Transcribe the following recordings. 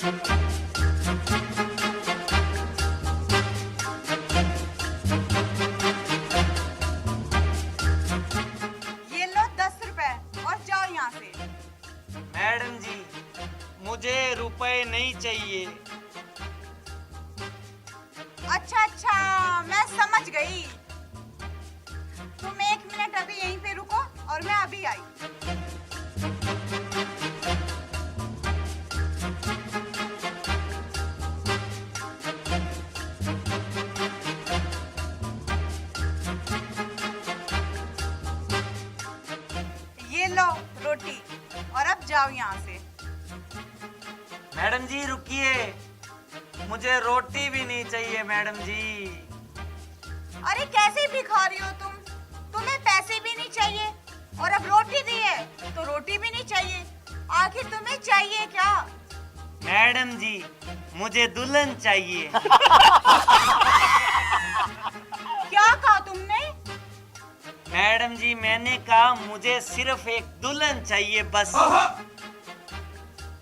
ये लो 10 रुपए और जाओ यहाँ से। मैडम जी, मुझे रुपए नहीं चाहिए। अच्छा, मैं समझ गई। तुम 1 मिनट अभी यहीं पे रुको और मैं अभी आई। ये लो रोटी और अब जाओ यहाँ से। मैडम जी रुकिए, मुझे रोटी भी नहीं चाहिए मैडम जी। अरे कैसे भिखारी हो तुम? तुम्हें पैसे भी नहीं चाहिए और अब रोटी दी है तो रोटी भी नहीं चाहिए। आखिर तुम्हें चाहिए क्या? मैडम जी, मुझे दुल्हन चाहिए। क्या कहा तुमने? मैडम जी, मैंने कहा मुझे सिर्फ एक दुल्हन चाहिए बस।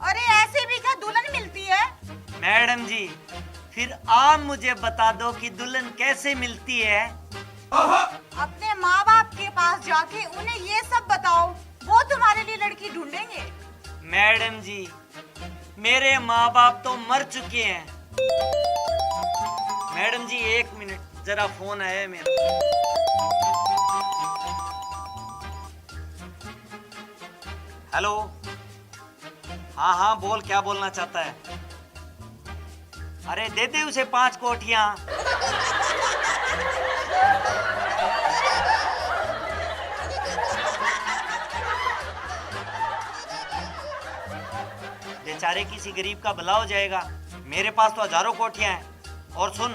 अरे ऐसे भी क्या दुल्हन मिलती है? मैडम जी, फिर आप मुझे बता दो कि दुल्हन कैसे मिलती है। अपने माँ बाप के पास जाके उन्हें ये सब बताओ, वो तुम्हारे लिए लड़की ढूंढेंगे। मैडम जी, मेरे माँ बाप तो मर चुके हैं। मैडम जी 1 मिनट, जरा फोन आया है मेरा। हेलो, हाँ बोल, क्या बोलना चाहता है? अरे दे दे उसे 5 कोठियां। बेचारे किसी गरीब का भला हो जाएगा। मेरे पास तो हजारों कोठियां हैं। और सुन,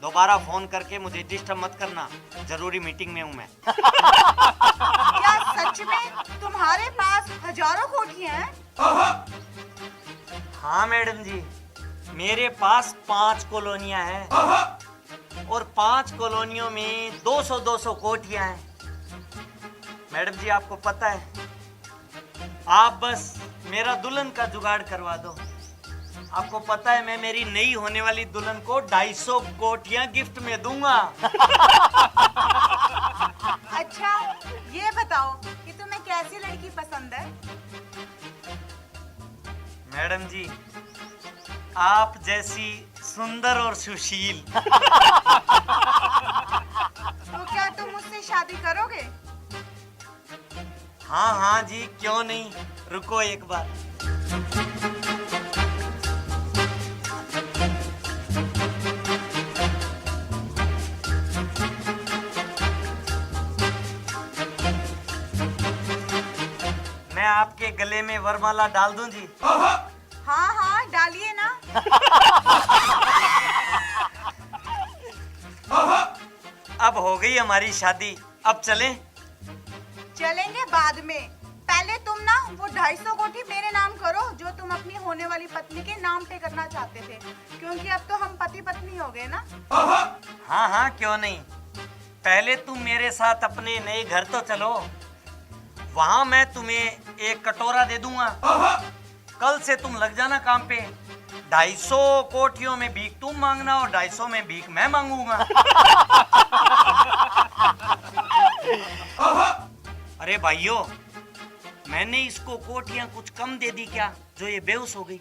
दोबारा फोन करके मुझे डिस्टर्ब मत करना, जरूरी मीटिंग में हूं मैं। क्या सच में तुम्हारे पास हजारों कोठियां हैं? हाँ मैडम जी, मेरे पास 5 कॉलोनियां हैं और 5 कॉलोनियों में 200-200 कोठियां हैं। मैडम जी, आपको पता है, आप बस मेरा दुल्हन का जुगाड़ करवा दो। आपको पता है, मैं मेरी नई होने वाली दुल्हन को 250 कोठियां गिफ्ट में दूंगा। अच्छा, ये बताओ कि तुम्हें कैसी लड़की पसंद है? मैडम जी, आप जैसी सुंदर और सुशील। तो क्या तुम मुझसे शादी करोगे? हाँ जी, क्यों नहीं। रुको एक बार। मैं आपके गले में वरमाला डाल दूं जी? हाँ, डालिए ना। अब हो गई हमारी शादी, अब चलें? चलेंगे बाद में। पहले तुम ना वो 250 कोठी मेरे नाम करो जो तुम अपनी होने वाली पत्नी के नाम पे करना चाहते थे, क्योंकि अब तो हम पति पत्नी हो गए ना। हाँ, क्यों नहीं। पहले तुम मेरे साथ अपने नए घर तो चलो, वहां मैं तुम्हें एक कटोरा दे दूंगा। कल से तुम लग जाना काम पे। 250 कोठियों में भीख तुम मांगना और 250 में भीख मैं मांगूंगा। अरे भाइयों, मैंने इसको कोठियां कुछ कम दे दी क्या, जो ये बेहोश हो गई?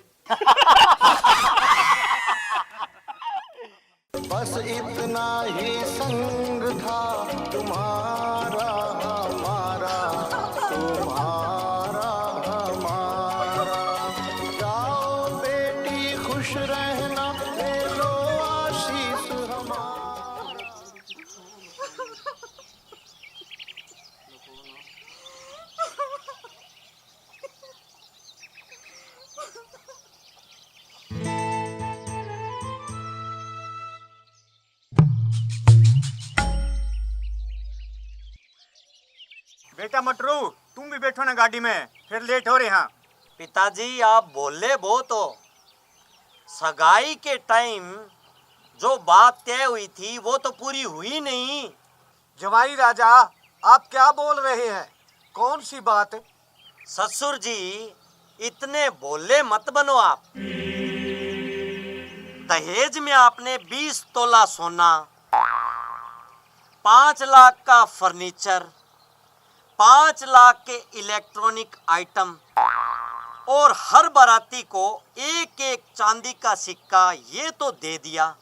बस इतना ही संग था तुम्हारा हमारा, तुम्हारा हमारा। जाओ बेटी खुश रहना, ले लो आशीष हमारा। बेटा मटरू, तुम भी बैठो ना गाड़ी में, फिर लेट हो रहे हैं। पिताजी, आप बोले बहुत हो। सगाई के टाइम जो बात तय हुई थी वो तो पूरी हुई नहीं। जवाई राजा, आप क्या बोल रहे हैं? कौन सी बात? ससुर जी, इतने बोले मत बनो आप। दहेज में आपने 20 तोला सोना, 5 लाख का फर्नीचर, 5 लाख के इलेक्ट्रॉनिक आइटम और हर बाराती को एक एक चांदी का सिक्का ये तो दे दिया,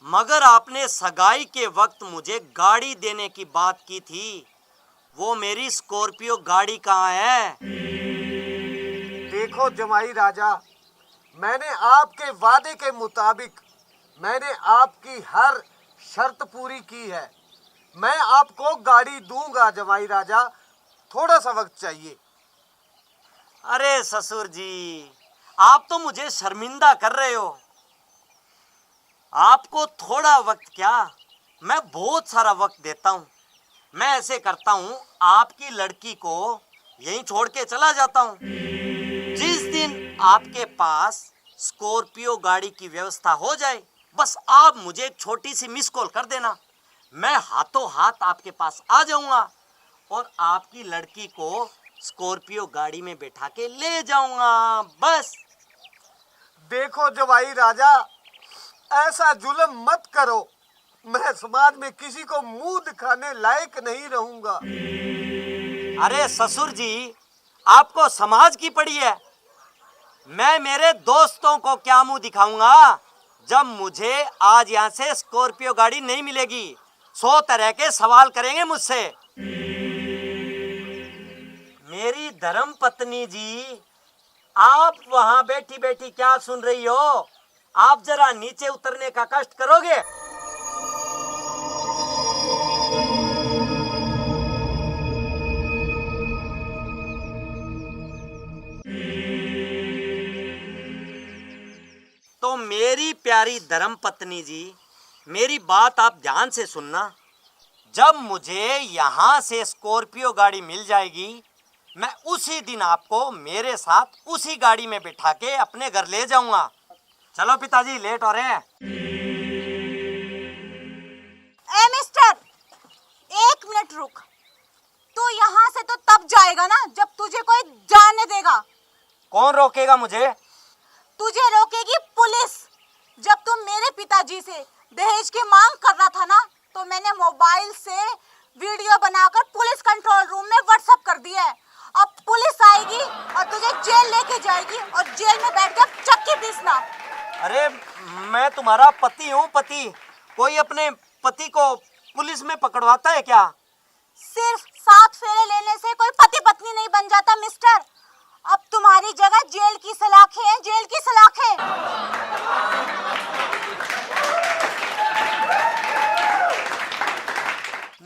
मगर आपने सगाई के वक्त मुझे गाड़ी देने की बात की थी। वो मेरी स्कॉर्पियो गाड़ी कहाँ है? देखो जमाई राजा, मैंने आपके वादे के मुताबिक मैंने आपकी हर शर्त पूरी की है। मैं आपको गाड़ी दूंगा जमाई राजा, थोड़ा सा वक्त चाहिए। अरे ससुर जी, आप तो मुझे शर्मिंदा कर रहे हो। आपको थोड़ा वक्त क्या, मैं बहुत सारा वक्त देता हूँ। मैं ऐसे करता हूँ, आपकी लड़की को यहीं छोड़ के चला जाता हूँ। जिस दिन आपके पास स्कॉर्पियो गाड़ी की व्यवस्था हो जाए, बस आप मुझे एक छोटी सी मिस कॉल कर देना, मैं हाथों हाथ आपके पास आ जाऊंगा और आपकी लड़की को स्कॉर्पियो गाड़ी में बैठा के ले जाऊंगा। बस। देखो जमाई राजा, ऐसा जुल्म मत करो। मैं समाज में किसी को मुंह दिखाने लायक नहीं रहूंगा। अरे ससुर जी, आपको समाज की पड़ी है। मैं मेरे दोस्तों को क्या मुंह दिखाऊंगा जब मुझे आज यहाँ से स्कॉर्पियो गाड़ी नहीं मिलेगी। 100 तरह के सवाल करेंगे मुझसे। मेरी धर्म पत्नी जी, आप वहां बैठी बैठी क्या सुन रही हो? आप जरा नीचे उतरने का कष्ट करोगे? तो मेरी प्यारी धर्म पत्नी जी, मेरी बात आप ध्यान से सुनना। जब मुझे यहाँ से स्कॉर्पियो गाड़ी मिल जाएगी, मैं उसी दिन आपको मेरे साथ उसी गाड़ी में बिठा के अपने घर ले जाऊंगा। चलो पिताजी, लेट हो रहे हैं। ए मिस्टर, 1 मिनट रुक। तू यहाँ से तो तब जाएगा ना जब तुझे कोई जाने देगा। कौन रोकेगा मुझे? तुझे रोकेगी पुलिस। जब तुम मेरे पिताजी से दहेज की मांग कर रहा था ना, तो मैंने मोबाइल से वीडियो बनाकर पुलिस कंट्रोल रूम में व्हाट्सएप कर दिया है। अब पुलिस आएगी और तुझे जेल लेके जाएगी और जेल में बैठ कर चक्की पीसना। अरे मैं तुम्हारा पति हूँ, पति। कोई अपने पति को पुलिस में पकड़वाता है क्या? सिर्फ 7 फेरे लेने से कोई पति पत्नी नहीं बन जाता मिस्टर। अब तुम्हारी जगह जेल की सलाखें हैं, जेल की सलाखें।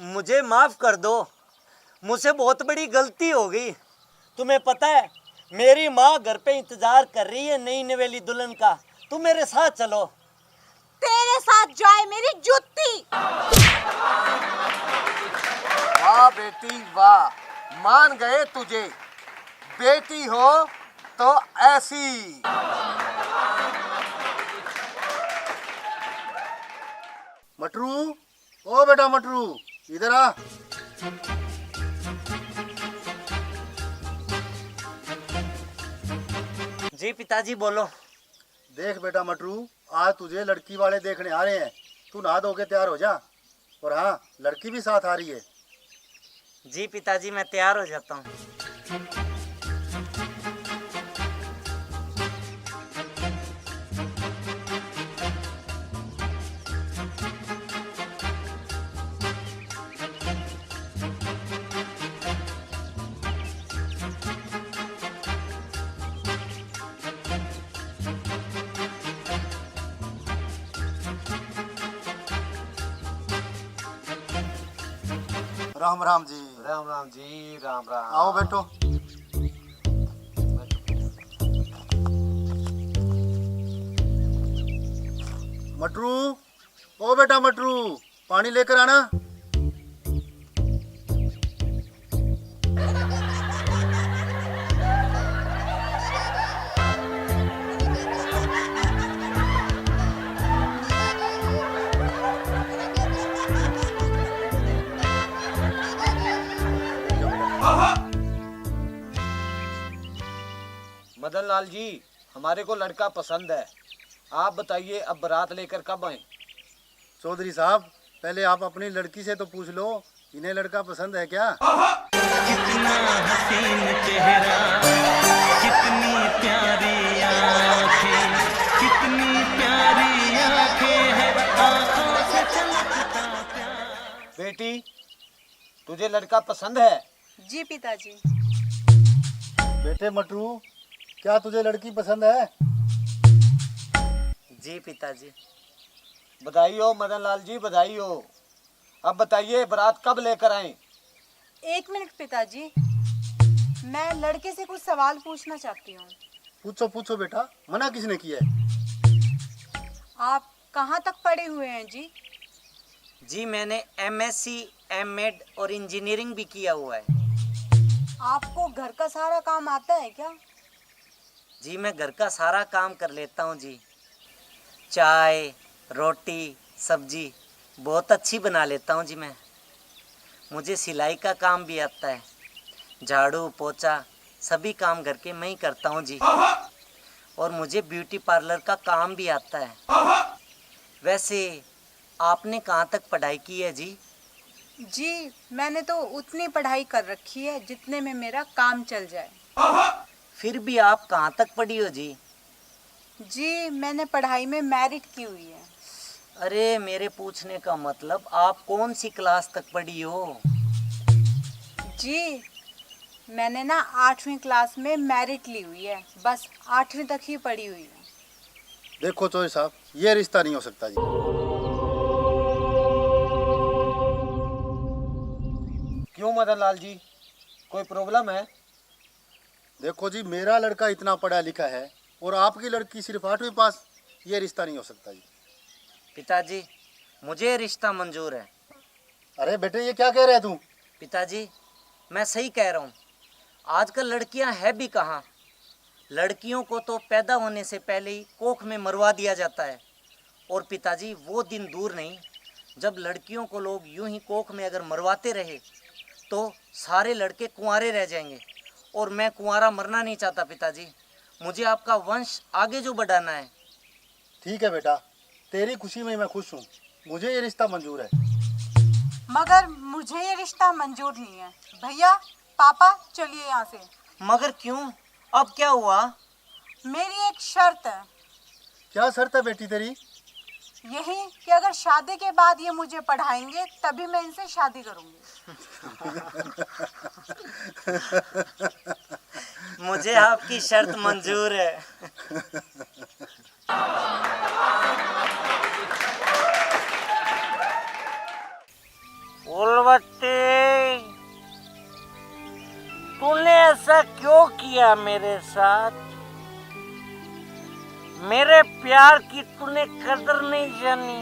मुझे माफ कर दो, मुझसे बहुत बड़ी गलती हो गई। तुम्हें पता है, मेरी माँ घर पे इंतजार कर रही है नई नवेली दुल्हन का। तुम मेरे साथ चलो। तेरे साथ जाए मेरी जुत्ती। वाह बेटी वाह, मान गए तुझे। बेटी हो तो ऐसी। मटरू, ओ बेटा मटरू, इधर आ। जी पिताजी, बोलो। देख बेटा मटरू, आज तुझे लड़की वाले देखने आ रहे हैं। तू नहा धो के तैयार हो जा। और हाँ, लड़की भी साथ आ रही है। जी पिताजी, मैं तैयार हो जाता हूँ। राम राम जी। राम राम जी, राम राम। आओ बैठो। मटरू, ओ बेटा मटरू, पानी लेकर आना। मदन लाल जी, हमारे को लड़का पसंद है। आप बताइए अब बारात लेकर कब आए? चौधरी साहब, पहले आप अपनी लड़की से तो पूछ लो, इन्हें लड़का पसंद है क्या? कितना हसीन चेहरा, कितनी प्यारी आंखें, कितनी प्यारी आंखें हैं, आंखों से चमकता प्यार। बेटी, तुझे लड़का पसंद है? जी पिताजी। बेटे मटरू, क्या तुझे लड़की पसंद है? जी पिताजी। बधाई हो मदन लाल जी, बधाई हो। अब बताइए बारात कब लेकर आए? 1 मिनट पिताजी, मैं लड़के से कुछ सवाल पूछना चाहती हूँ। पूछो पूछो बेटा, मना किसने किया है? आप कहाँ तक पढ़े हुए हैं जी? जी मैंने MSc, M.Ed और इंजीनियरिंग भी किया हुआ है। आपको घर का सारा काम आता है क्या? जी मैं घर का सारा काम कर लेता हूँ जी। चाय, रोटी, सब्जी बहुत अच्छी बना लेता हूँ जी मैं। मुझे सिलाई का काम भी आता है। झाड़ू पोछा सभी काम घर के मैं ही करता हूँ जी। और मुझे ब्यूटी पार्लर का काम भी आता है। वैसे आपने कहाँ तक पढ़ाई की है जी? जी मैंने तो उतनी पढ़ाई कर रखी है जितने में मेरा काम चल जाए। फिर भी आप कहाँ तक पढ़ी हो जी? जी मैंने पढ़ाई में मेरिट की हुई है। अरे मेरे पूछने का मतलब आप कौन सी क्लास तक पढ़ी हो? जी मैंने ना 8वीं क्लास में मेरिट ली हुई है, बस 8वीं तक ही पढ़ी हुई है। देखो चौधरी साहब, ये रिश्ता नहीं हो सकता जी। क्यों मदन लाल जी, कोई प्रॉब्लम है? देखो जी, मेरा लड़का इतना पढ़ा लिखा है और आपकी लड़की सिर्फ 8वीं पास, ये रिश्ता नहीं हो सकता जी। पिताजी मुझे रिश्ता मंजूर है। अरे बेटे, ये क्या कह रहे है तू? पिताजी मैं सही कह रहा हूँ। आजकल लड़कियाँ है भी कहाँ। लड़कियों को तो पैदा होने से पहले ही कोख में मरवा दिया जाता है। और पिताजी वो दिन दूर नहीं जब लड़कियों को लोग यूं ही कोख में अगर मरवाते रहे तो सारे लड़के कुंवारे रह जाएंगे। और मैं कुंवारा मरना नहीं चाहता पिताजी। मुझे आपका वंश आगे जो बढ़ाना है। ठीक है बेटा, तेरी खुशी में मैं खुश हूँ। मुझे ये रिश्ता मंजूर है। मगर मुझे ये रिश्ता मंजूर नहीं है। भैया पापा चलिए यहाँ से। मगर क्यों? अब क्या हुआ? मेरी एक शर्त है। क्या शर्त है बेटी तेरी? यही कि अगर शादी के बाद ये मुझे पढ़ाएंगे तभी मैं इनसे शादी करूंगी। मुझे आपकी शर्त मंजूर है। उलवट्टी, तूने ऐसा क्यों किया मेरे साथ? मेरे प्यार की तूने कदर नहीं जानी।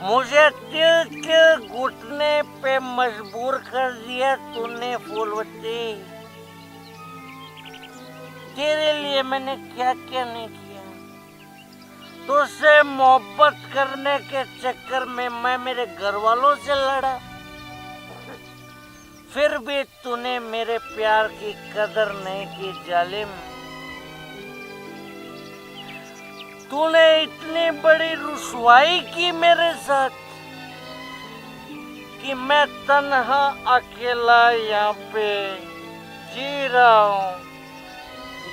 मुझे दिल के घुटने पे मजबूर कर दिया तूने फूलवती। तेरे लिए मैंने क्या क्या नहीं किया। तुझसे मोहब्बत करने के चक्कर में मैं मेरे घर वालों से लड़ा, फिर भी तूने मेरे प्यार की कदर नहीं की जालिम। तूने इतनी बड़ी रुसवाई की मेरे साथ कि मैं तन्हा अकेला यहाँ पे जी रहा हूँ,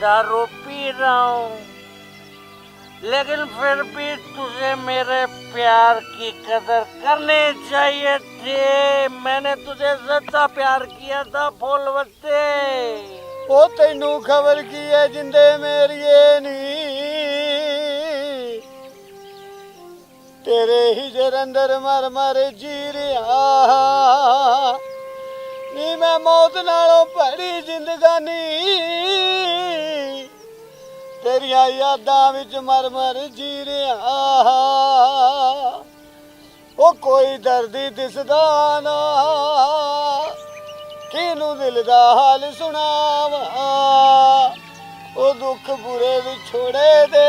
दारू पी रहा हूँ, लेकिन फिर भी तुझे मेरे प्यार की कदर करनी चाहिए थी। मैंने तुझे सच्चा प्यार किया था फूलवते। ओ तैनू खबर की है जिंदे मेरिए नी, तेरे ही जर अंदर मर मर जी रहा नी। मैं मौत नालों भरी जिंदगानी तेरिया यादां विच मर मर जी रहा। ओ कोई दर्द दिसदा ना, किनू दिल दा हाल सुनावा। ओ दुख बुरे विछोड़े दे,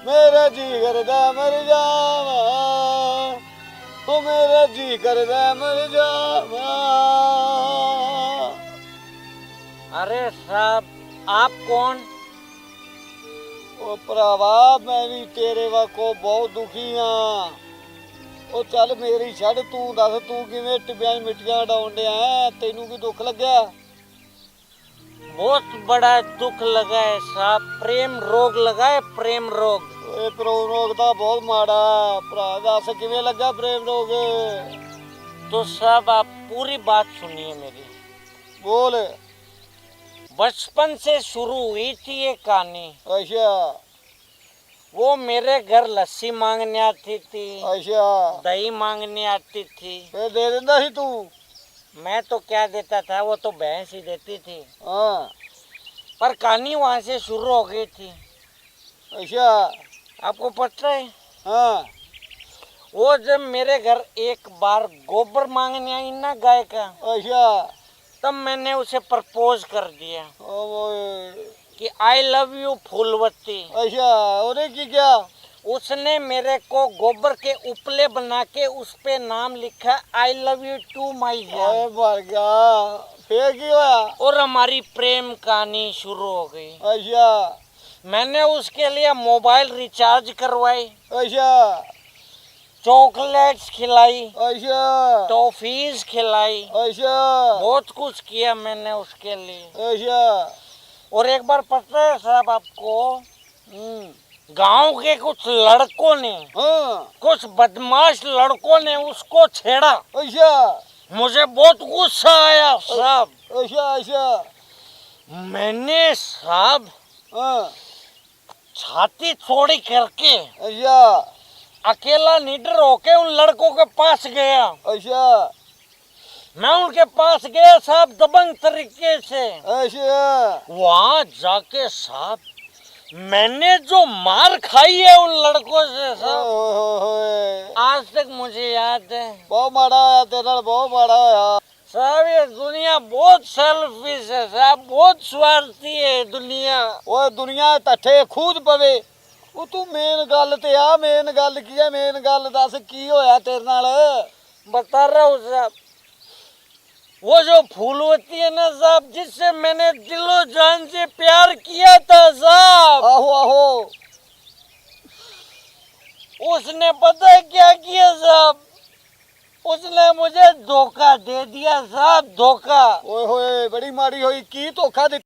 मेरा जी करदा मर जावा। ओ मेरा जी करदा मर जावा। अरे साहब आप कौन? ਉਹ ਭਰਾਵਾ ਮੈਂ ਵੀ ਤੇਰੇ ਵਾਂਗੂ ਬਹੁਤ ਦੁਖੀ ਆ। ਉਹ ਚੱਲ ਮੇਰੀ ਛੱਡ, ਤੂੰ ਦੱਸ ਤੂੰ ਕਿਵੇਂ ਟਿੱਬਿਆਂ 'ਚ ਮਿੱਟੀਆਂ ਡਾਉਣ ਡਿਆ ਹੈਂ? ਤੈਨੂੰ ਕੀ ਦੁੱਖ ਲੱਗਿਆ? बहुत बड़ा दुख लगा है साहब, प्रेम रोग लगा है, प्रेम रोग। ਓਏ ਪ੍ਰੇਮ ਰੋਗ ਤਾਂ ਬਹੁਤ ਮਾੜਾ ਭਰਾ, ਦੱਸ ਕਿਵੇਂ ਲੱਗਾ ਪ੍ਰੇਮ ਰੋਗ? तो साहब आप पूरी बात सुनिए मेरी। ਬੋਲ। बचपन से शुरू हुई थी ये कहानी। ਅੱਛਾ वो मेरे घर लस्सी मांगने आती थी, ਅੱਛਾ दही मांगने आती थी। ਫੇਰ ਦੇ ਦਿੰਦਾ ਸੀ ਤੂੰ? मैं तो क्या देता था, वो तो भैंस ही देती थी। ਹਾਂ पर कहानी वहाँ से शुरू हो गई थी। ਅੱਛਾ आपको पता है, ਹਾਂ वो जब मेरे घर एक बार गोबर मांगने आई ना गाय का, ਅੱਛਾ तब मैंने उसे प्रपोज कर दिया ਓਏ कि आई लव यू फूलवती। ਅੱਛਾ ਉਹਨੇ ਕੀ ਕਿਹਾ? उसने मेरे को गोबर के उपले बना के उस पे नाम लिखा I love you to my ਓਏ जान। ਮਰ ਗਿਆ। ਫੇਰ ਕੀ ਹੋਇਆ? और हमारी प्रेम कहानी शुरू हो गई। ਅੱਛਾ मैंने उसके लिए मोबाइल रिचार्ज करवाई, ਅੱਛਾ चॉकलेट्स खिलाई, ਅੱਛਾ टॉफीज खिलाई, ਅੱਛਾ बहुत कुछ किया मैंने उसके लिए। ਅੱਛਾ और एक बार पता है साहब आपको, गांव के कुछ लड़कों ने, ਹਾਂ कुछ बदमाश लड़कों ने उसको छेड़ा। ਅੱਛਾ मुझे बहुत गुस्सा आया साहब। ਅੱਛਾ ਅੱਛਾ मैंने साहब ਹਾਂ छाती चौड़ी करके ਅੱਛਾ अकेला निडर होके उन लड़कों के पास गया। ਅੱਛਾ मैं उनके पास गया साहब दबंग तरीके से। ਅੱਛਾ वहाँ जाके साहब मैंने जो मार खाई है उन लड़कों से साहब, ਓਏ आज तक मुझे याद है। ਬਹੁਤ ਮਾੜਾ ਹੋਇਆ ਤੇਰੇ ਨਾਲ, ਬਹੁਤ ਮਾੜਾ ਹੋਇਆ। साहब ये दुनिया बहुत सेल्फिश है साहब, बहुत स्वार्थी है दुनिया। ਓਏ ਦੁਨੀਆ ਟੱਠੇ ਖੂਦ ਪਵੇ। ਉਹ ਤੂੰ ਮੇਨ ਗੱਲ ਤੇ ਆ, ਮੇਨ ਗੱਲ ਕੀ ਹੈ? ਮੇਨ ਗੱਲ ਦੱਸ ਕੀ ਹੋਇਆ ਤੇਰੇ ਨਾਲ? बता रहा हूँ साहब, वो जो फूलवती है ना साहब, जिससे मैंने दिलो जान से प्यार किया था साहब, ਆਹੋ ਆਹੋ उसने पता है क्या किया साहब? उसने मुझे धोखा दे दिया साहब, धोखा। ਓਏ ਹੋਏ ਬੜੀ ਮਾੜੀ ਹੋਈ। ਕੀ ਧੋਖਾ ਦਿੱਤਾ?